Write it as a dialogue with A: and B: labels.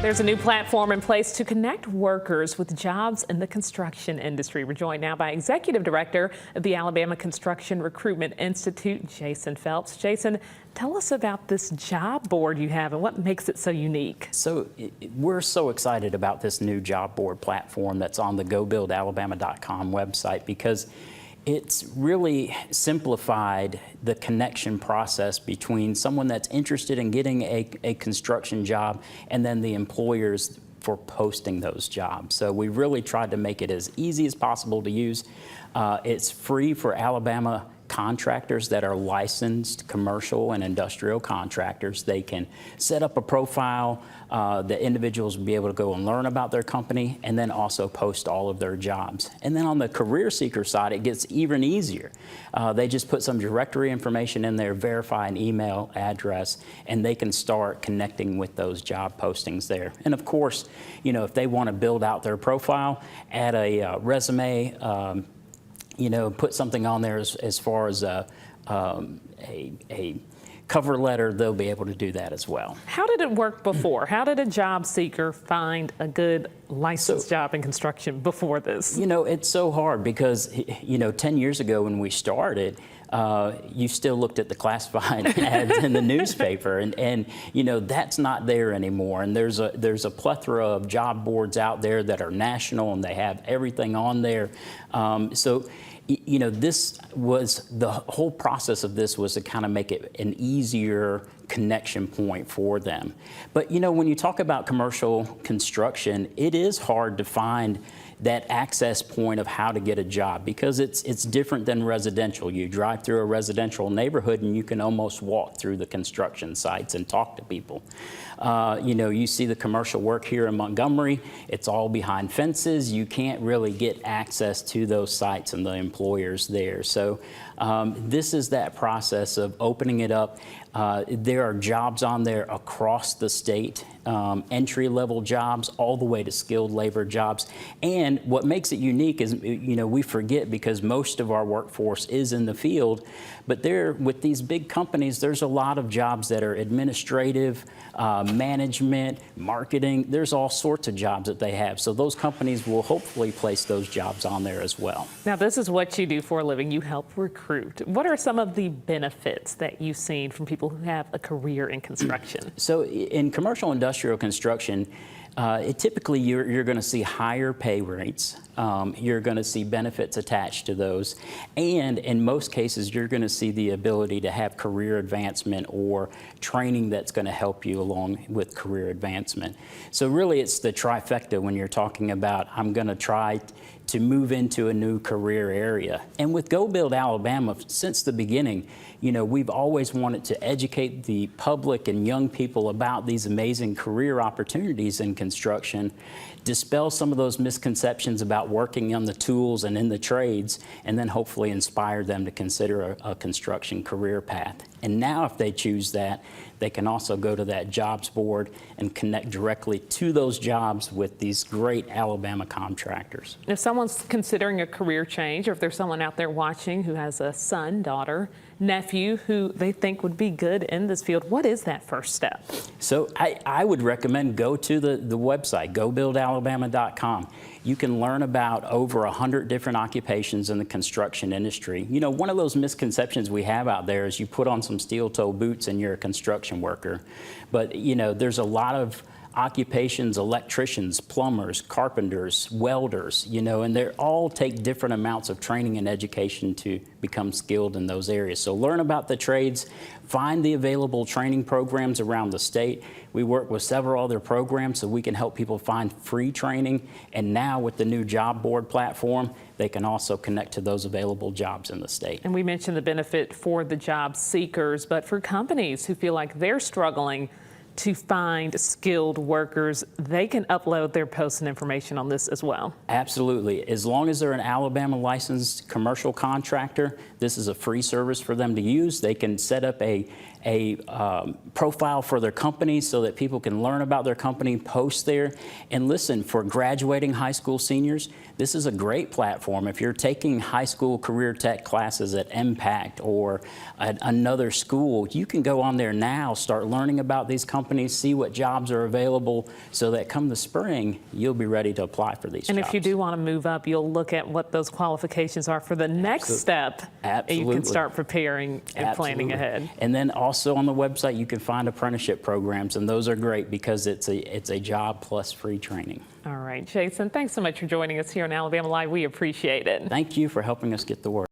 A: There's a new platform in place to connect workers with jobs in the construction industry. We're joined now by Executive Director of the Alabama Construction Recruitment Institute, Jason Phelps. Jason, tell us about this job board you have and what makes it so unique.
B: So we're so excited about this new job board platform that's on the GoBuildAlabama.com website because it's really simplified the connection process between someone that's interested in getting a construction job and then the employers for posting those jobs. So we really tried to make it as easy as possible to use. It's free for Alabama contractors that are licensed commercial and industrial contractors. They can set up a profile. The individuals will be able to go and learn about their company and then also post all of their jobs. And then on the career seeker side, it gets even easier. They just put some directory information in there, verify an email address, and they can start connecting with those job postings there. And of course, you know, if they want to build out their profile, add a resume, put something on there as far as a cover letter, they'll be able to do that as well.
A: How did it work before? How did a job seeker find a good licensed job in construction before this?
B: You know, it's so hard because, 10 years ago when we started, you still looked at the classified ads in the newspaper, and that's not there anymore. And there's a plethora of job boards out there that are national, and they have everything on there. This was the whole process of this was to kind of make it an easier connection point for them. But when you talk about commercial construction, it is hard to find that access point of how to get a job because it's different than residential. You drive through a residential neighborhood and you can almost walk through the construction sites and talk to people. You see the commercial work here in Montgomery, it's all behind fences. You can't really get access to those sites and the employers there. So this is that process of opening it up. There are jobs on there across the state, entry-level jobs all the way to skilled labor jobs. And what makes it unique is, we forget because most of our workforce is in the field, but with these big companies, there's a lot of jobs that are administrative, management, marketing. There's all sorts of jobs that they have. So those companies will hopefully place those jobs on there as well.
A: Now, this is what you do for a living. You help recruit. What are some of the benefits that you've seen from people who have a career in construction?
B: So in commercial industrial construction, typically you're going to see higher pay rates. You're going to see benefits attached to those. And in most cases, you're going to see the ability to have career advancement or training that's going to help you along with career advancement. So really, it's the trifecta when you're talking about, I'm going to try to move into a new career area. And with Go Build Alabama, since the beginning, we've always wanted to educate the public and young people about these amazing career opportunities in construction, dispel some of those misconceptions about working on the tools and in the trades, and then hopefully inspire them to consider a construction career path. And now if they choose that, they can also go to that jobs board and connect directly to those jobs with these great Alabama contractors.
A: If someone's considering a career change, or if there's someone out there watching who has a son, daughter, nephew who they think would be good in this field, what is that first step? So
B: I would recommend go to the website, GoBuildAlabama.com. You can learn about over 100 different occupations in the construction industry. One of those misconceptions we have out there is you put on some steel-toe boots and you're a construction worker. But, there's a lot of occupations, electricians, plumbers, carpenters, welders, and they all take different amounts of training and education to become skilled in those areas. So learn about the trades, find the available training programs around the state. We work with several other programs so we can help people find free training. And now with the new job board platform, they can also connect to those available jobs in the state.
A: And we mentioned the benefit for the job seekers, but for companies who feel like they're struggling to find skilled workers, they can upload their posts and information on this as well.
B: Absolutely. As long as they're an Alabama licensed commercial contractor, this is a free service for them to use. They can set up a a profile for their company so that people can learn about their company, post there. And listen, for graduating high school seniors, this is a great platform. If you're taking high school career tech classes at Impact or at another school, you can go on there now, start learning about these companies, see what jobs are available, so that come the spring, you'll be ready to apply for these
A: And
B: jobs.
A: if you do want to move up, you'll look at what those qualifications are for the next step.
B: Absolutely.
A: And you can start preparing and planning ahead.
B: And then also on the website, you can find apprenticeship programs, and those are great because it's a job plus free training.
A: All right, Jason, thanks so much for joining us here on Alabama Live. We appreciate it.
B: Thank you for helping us get the word.